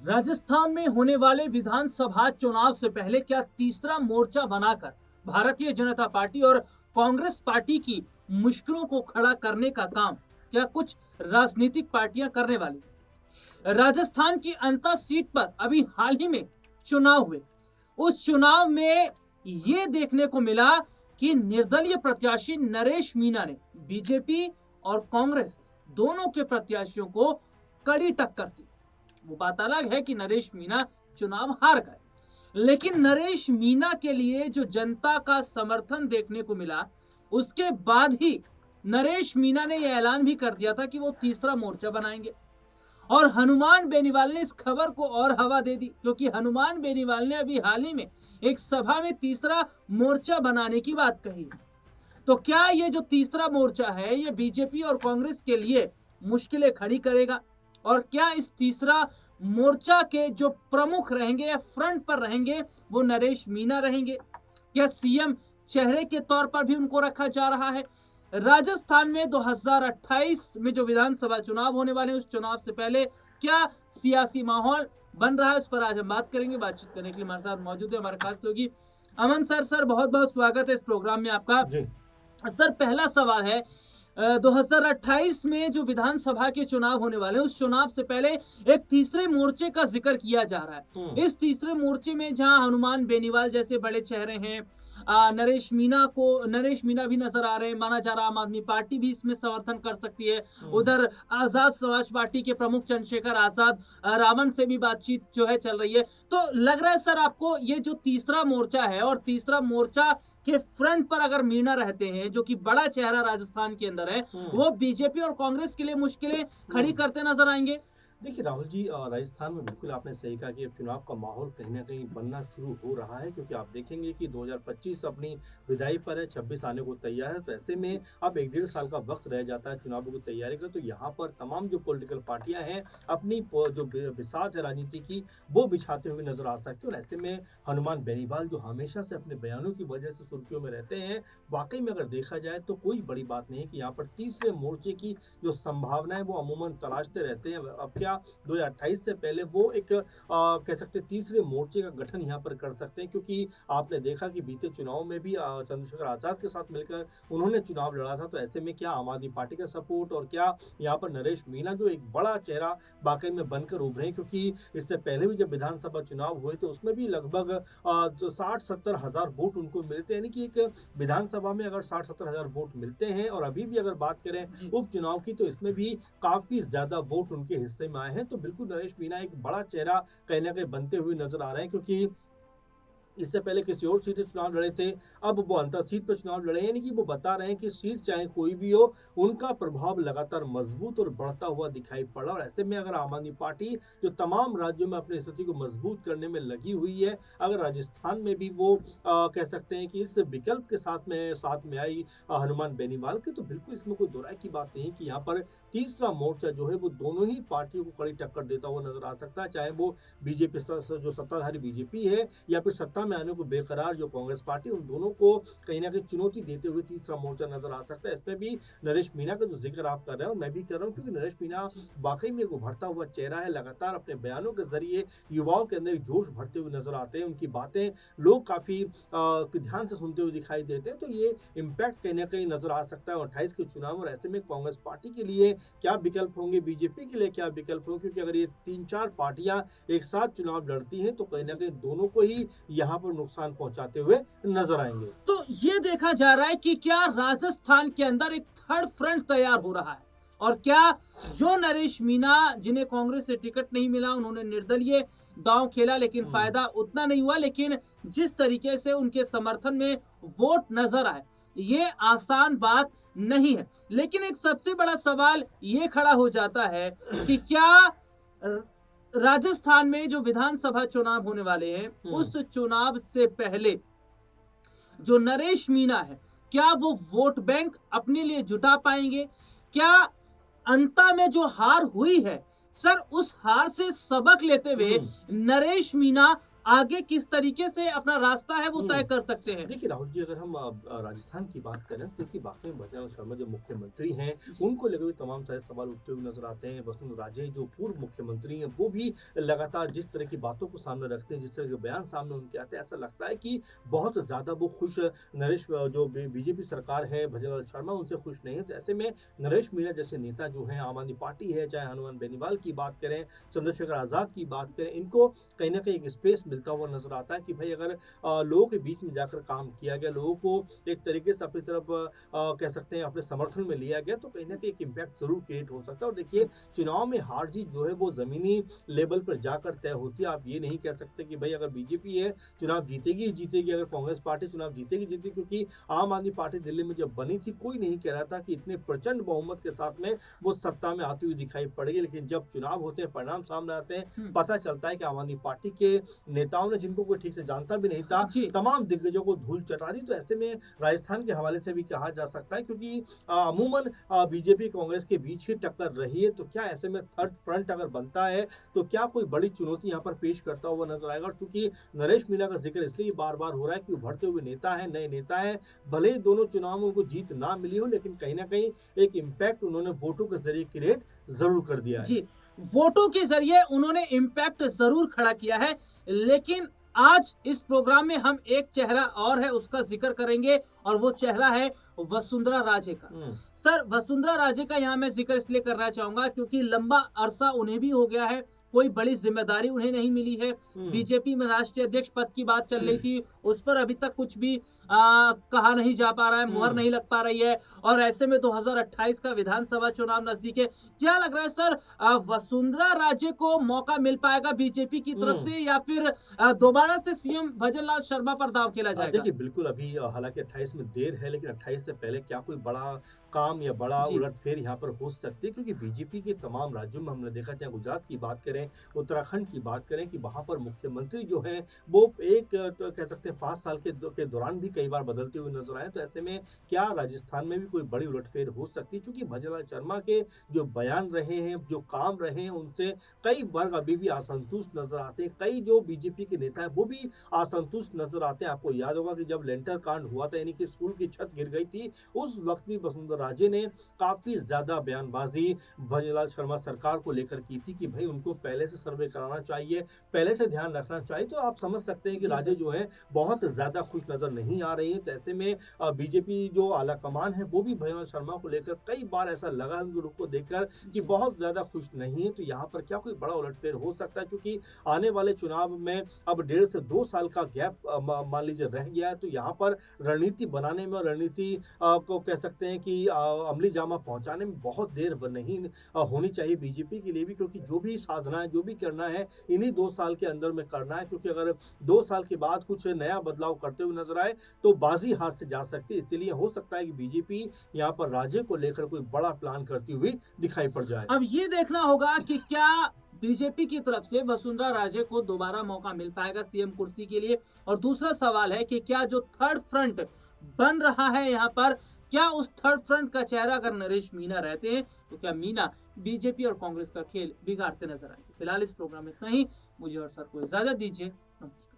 राजस्थान में होने वाले विधानसभा चुनाव से पहले क्या तीसरा मोर्चा बनाकर भारतीय जनता पार्टी और कांग्रेस पार्टी की मुश्किलों को खड़ा करने का काम क्या कुछ राजनीतिक पार्टियां करने वाली? राजस्थान की अंता सीट पर अभी हाल ही में चुनाव हुए। उस चुनाव में ये देखने को मिला कि निर्दलीय प्रत्याशी नरेश मीणा ने बीजेपी और कांग्रेस दोनों के प्रत्याशियों को कड़ी टक्कर दी। वो बात अलग है कि नरेश मीणा चुनाव हार गए, लेकिन नरेश मीणा के लिए जो जनता का समर्थन देखने को मिला, उसके बाद ही नरेश मीणा ने यह ऐलान भी कर दिया था कि वो तीसरा मोर्चा बनाएंगे। और हनुमान बेनीवाल ने इस खबर को और हवा दे दी, क्योंकि हनुमान बेनीवाल ने अभी हाल ही में एक सभा में तीसरा मोर्चा बनाने की बात कही। तो क्या ये जो तीसरा मोर्चा है, ये बीजेपी और कांग्रेस के लिए मुश्किलें खड़ी करेगा? और क्या इस तीसरा मोर्चा के जो प्रमुख रहेंगे या फ्रंट पर रहेंगे वो नरेश मीणा रहेंगे? क्या सीएम चेहरे के तौर पर भी उनको रखा जा रहा है? राजस्थान में 2028 में जो विधानसभा चुनाव होने वाले हैं, उस चुनाव से पहले क्या सियासी माहौल बन रहा है, उस पर आज हम बात करेंगे। बातचीत करने के लिए हमारे साथ मौजूद है हमारे खास सहयोगी अमन सर। सर, बहुत बहुत स्वागत है इस प्रोग्राम में आपका। सर, पहला सवाल है, 2028 में जो विधानसभा के चुनाव होने वाले हैं, उस चुनाव से पहले एक तीसरे मोर्चे का जिक्र किया जा रहा है। इस तीसरे मोर्चे में जहां हनुमान बेनीवाल जैसे बड़े चेहरे हैं, नरेश मीणा भी नजर आ रहे हैं, माना जा रहा आम आदमी पार्टी भी इसमें समर्थन कर सकती है। उधर आजाद समाज पार्टी के प्रमुख चंद्रशेखर आजाद, रावण से भी बातचीत जो है चल रही है। तो लग रहा है सर आपको ये जो तीसरा मोर्चा है, और तीसरा मोर्चा के फ्रंट पर अगर मीणा रहते हैं, जो कि बड़ा चेहरा राजस्थान के अंदर है, वो बीजेपी और कांग्रेस के लिए मुश्किलें खड़ी करते नजर आएंगे? देखिए राहुल जी, राजस्थान में बिल्कुल आपने सही कहा कि अब चुनाव का माहौल कहीं ना कहीं बनना शुरू हो रहा है, क्योंकि आप देखेंगे कि 2025 अपनी विदाई पर है, 26 आने को तैयार है। तो ऐसे में अब 1-1.5 साल का वक्त रह जाता है चुनावों की तैयारी का। तो यहाँ पर तमाम जो पॉलिटिकल पार्टियां हैं अपनी जो बिसात है राजनीति की, वो बिछाते हुए नजर आ सकते हैं। और ऐसे में हनुमान बेनीवाल, जो हमेशा से अपने बयानों की वजह से सुर्खियों में रहते हैं, वाकई में अगर देखा जाए तो कोई बड़ी बात नहीं है कि यहाँ पर तीसरे मोर्चे की जो संभावना है वो अमूमन तलाशते रहते हैं। अब क्या 2028 से पहले वो एक कह सकते हैं तीसरे मोर्चे का गठन यहाँ पर कर सकते हैं, क्योंकि आपने देखा कि बीते चुनाव में भी चंद्रशेखर आजाद के साथ मिलकर उन्होंने चुनाव लड़ा था। तो ऐसे में क्या आम आदमी पार्टी का सपोर्ट, और क्या यहाँ पर नरेश मीणा जो एक बड़ा चेहरा वाकई में बनकर उभरे, क्योंकि इससे पहले भी जब विधानसभा चुनाव हुए तो उसमें भी लगभग जो 60-70 हजार वोट उनको मिलते हैं। यानी कि एक विधानसभा में अगर 60-70 हजार वोट मिलते हैं, और अभी भी अगर बात करें उपचुनाव की, तो इसमें भी काफी ज्यादा वोट उनके हिस्से में आए हैं। तो बिल्कुल नरेश मीणा एक बड़ा चेहरा कहीं ना कहीं बनते हुए नजर आ रहे हैं, क्योंकि इससे पहले किसी और सीट से चुनाव लड़े थे, अब वो अंतर सीट पर चुनाव लड़े। यानी कि वो बता रहे हैं कि सीट चाहे कोई भी हो, उनका प्रभाव लगातार मजबूत और बढ़ता हुआ दिखाई पड़ा। और ऐसे में अगर आम आदमी पार्टी जो तमाम राज्यों में अपनी स्थिति को मजबूत करने में लगी हुई है, अगर राजस्थान में भी वो कह सकते हैं कि इस विकल्प के साथ में आई हनुमान बेनीवाल के, तो बिल्कुल इसमें कोई दोहराई की बात नहीं कि यहाँ पर तीसरा मोर्चा जो है वो दोनों ही पार्टियों को कड़ी टक्कर देता हुआ नजर आ सकता है। चाहे वो बीजेपी जो सत्ताधारी बीजेपी है, या फिर सत्ता में आने को बेकरार जो कांग्रेस पार्टी, उन दोनों को कहीं ना कहीं चुनौती देते हुए तीसरा मोर्चा नजर आ सकता है। इसमें भी नरेश मीणा का जो जिक्र आप कर रहे हैं और मैं भी कर रहा हूँ, क्योंकि नरेश मीणा वाकई में एक उभरता हुआ चेहरा है। लगातार अपने बयानों के जरिए युवाओं के अंदर एक जोश भरते हुए नजर आते हैं। उनकी बातें लोग काफी ध्यान से सुनते हुए दिखाई देते हैं। तो ये इम्पैक्ट कहीं ना कहीं नजर आ सकता है 28 के चुनाव। और ऐसे में कांग्रेस पार्टी के लिए क्या विकल्प होंगे, बीजेपी के लिए क्या विकल्प होंगे, क्योंकि अगर ये 3-4 पार्टियां एक साथ चुनाव लड़ती हैं तो कहीं ना कहीं दोनों को ही यहाँ पर नुकसान पहुंचाते हुए नजर आएंगे। तो ये देखा जा रहा है कि क्या राजस्थान के अंदर एक थर्ड फ्रंट तैयार हो रहा है, और क्या जो नरेश मीणा, जिन्हें कांग्रेस से टिकट नहीं मिला, उन्होंने निर्दलीय दांव खेला, लेकिन फायदा उतना नहीं हुआ, लेकिन जिस तरीके से उनके समर्थन में वोट नजर आए, ये आसान बात नहीं है। लेकिन एक सबसे बड़ा सवाल ये खड़ा हो जाता है कि क्या राजस्थान में जो विधानसभा चुनाव होने वाले हैं, उस चुनाव से पहले जो नरेश मीणा है, क्या वो वोट बैंक अपने लिए जुटा पाएंगे? क्या अंता में जो हार हुई है, सर, उस हार से सबक लेते हुए नरेश मीणा आगे किस तरीके से अपना रास्ता है वो तय कर सकते हैं। देखिए राहुल जी, अगर हम राजस्थान की बात करें तो देखिए वाकई में भजनलाल शर्मा जो मुख्यमंत्री हैं जी, उनको लेकर भी तमाम सारे सवाल उठते हुए नजर आते हैं। वसुंधरा राजे जो पूर्व मुख्यमंत्री हैं वो भी लगातार जिस तरह की बातों को सामने रखते हैं, जिस तरह के बयान सामने उनके आते हैं, ऐसा लगता है कि बहुत ज़्यादा वो खुश नरेश जो बीजेपी सरकार है, भजनलाल शर्मा उनसे खुश नहीं है। तो ऐसे में नरेश मीणा जैसे नेता जो हैं, आम आदमी पार्टी है, चाहे हनुमान बेनीवाल की बात करें, चंद्रशेखर आज़ाद की बात करें, इनको कहीं ना कहीं एक स्पेस मिलता हुआ नजर आता है कि भाई अगर लोगों के बीच में जाकर काम किया गया, लोगों को एक तरीके से अपनी तरफ कह सकते हैं अपने समर्थन में लिया गया, तो कहीं ना कहीं एक इम्पैक्ट जरूर क्रिएट हो सकता है। और देखिए चुनाव में हार जीत जो है वो जमीनी लेवल पर जाकर तय होती है। आप ये नहीं कह सकते कि भाई अगर बीजेपी है चुनाव जीतेगी ही जीतेगी, अगर कांग्रेस पार्टी चुनाव जीतेगी जीतेगी, क्योंकि आम आदमी पार्टी दिल्ली में जब बनी थी कोई नहीं कह रहा था कि इतने प्रचंड बहुमत के साथ में वो सत्ता में आती हुई दिखाई पड़ेगी। लेकिन जब चुनाव होते हैं, परिणाम सामने आते हैं, पता चलता है कि आम आदमी पार्टी के नेताओं ने, जिनको कोई ठीक से जानता भी नहीं था, जी, तमाम दिग्गजों को धूल चटा दी। तो ऐसे में राजस्थान के हवाले से भी कहा जा सकता है, क्योंकि अमूमन बीजेपी कांग्रेस के बीच ही टक्कर रही है, तो क्या ऐसे में थर्ड फ्रंट अगर बनता है तो क्या कोई बड़ी चुनौती यहाँ पर पेश करता हुआ नजर आएगा। और चूंकि नरेश मीणा का जिक्र इसलिए बार बार हो रहा है कि उभरते हुए नेता है, नए नेता है, भले ही दोनों चुनाव में उनको जीत ना मिली हो, लेकिन कहीं ना कहीं एक इम्पैक्ट उन्होंने वोटों के जरिए क्रिएट जरूर कर दिया है। जी, वोटों के जरिए उन्होंने इम्पैक्ट जरूर खड़ा किया है। लेकिन आज इस प्रोग्राम में हम एक चेहरा और है उसका जिक्र करेंगे और वो चेहरा है वसुंधरा राजे का। सर, वसुंधरा राजे का यहाँ मैं जिक्र इसलिए करना चाहूंगा क्योंकि लंबा अरसा उन्हें भी हो गया है, कोई बड़ी जिम्मेदारी उन्हें नहीं मिली है। बीजेपी में राष्ट्रीय अध्यक्ष पद की बात चल रही थी, उस पर अभी तक कुछ भी कहा नहीं जा पा रहा है, मुहर नहीं लग पा रही है। और ऐसे में 2028 का विधानसभा चुनाव नजदीक है। क्या लग रहा है सर, वसुंधरा राजे को मौका मिल पाएगा बीजेपी की तरफ से या फिर दोबारा से सीएम भजनलाल शर्मा पर दांव खेला जाएगा? देखिए बिल्कुल अभी हालांकि 28 में देर है, लेकिन 28 से पहले क्या कोई बड़ा काम या बड़ा जी, उलटफेर यहाँ पर हो सकती है, क्योंकि बीजेपी के तमाम राज्यों में हमने देखा, चाहे गुजरात की बात करें, उत्तराखंड की बात करें, कि वहाँ पर मुख्यमंत्री जो है वो एक तो कह सकते हैं 5 साल के दौरान भी कई बार बदलते हुए नजर आए। तो ऐसे में क्या राजस्थान में भी कोई बड़ी उलटफेर हो सकती है, क्योंकि भजनलाल शर्मा के जो बयान रहे हैं, जो काम रहे हैं, उनसे कई वर्ग अभी भी असंतुष्ट नजर आते हैं। कई जो बीजेपी के नेता हैं वो भी असंतुष्ट नजर आते हैं। आपको याद होगा कि जब लेंटर कांड हुआ था, यानी कि स्कूल की छत गिर गई थी, उस वक्त भी वसुंधरा राजे ने काफी ज्यादा बयानबाजी भजनलाल शर्मा सरकार को लेकर की थी कि भाई उनको पहले से सर्वे कराना चाहिए, पहले से ध्यान रखना चाहिए। तो आप समझ सकते हैं कि जी राजे सर। जो है बहुत ज्यादा खुश नजर नहीं आ रही है। तो ऐसे में बीजेपी जो आला कमान है वो भी भजनलाल शर्मा को लेकर कई बार ऐसा लगा उनके रुख को देखकर कि जी, बहुत ज्यादा खुश नहीं है। तो यहाँ पर क्या कोई बड़ा उलटफेर हो सकता है, क्योंकि आने वाले चुनाव में अब 1.5 से 2 साल का गैप मान लीजिए रह गया है। तो यहाँ पर रणनीति बनाने में, रणनीति को कह सकते हैं कि अमली जामा पहुंचाने में बहुत देर नहीं होनी चाहिए बीजेपी के लिए भी, क्योंकि जो भी साधना है, जो भी करना है, इन्हीं 2 साल के अंदर में करना है। क्योंकि अगर 2 साल के बाद कुछ नया बदलाव करते हुए नजर आए तो बाजी हाथ से जा सकती है। इसीलिए हो सकता है कि बीजेपी यहाँ पर राज्य को लेकर कोई बड़ा प्लान करती हुई दिखाई पड़ जाए। अब ये देखना होगा कि क्या बीजेपी की तरफ से वसुंधरा राजे को दोबारा मौका मिल पाएगा सीएम कुर्सी के लिए। और दूसरा सवाल है कि क्या जो थर्ड फ्रंट बन रहा है यहाँ पर, क्या उस थर्ड फ्रंट का चेहरा अगर नरेश मीणा रहते हैं तो क्या मीणा बीजेपी और कांग्रेस का खेल बिगाड़ते नजर आएंगे। फिलहाल इस प्रोग्राम में इतना ही। मुझे और सर को इजाजत दीजिए। नमस्कार।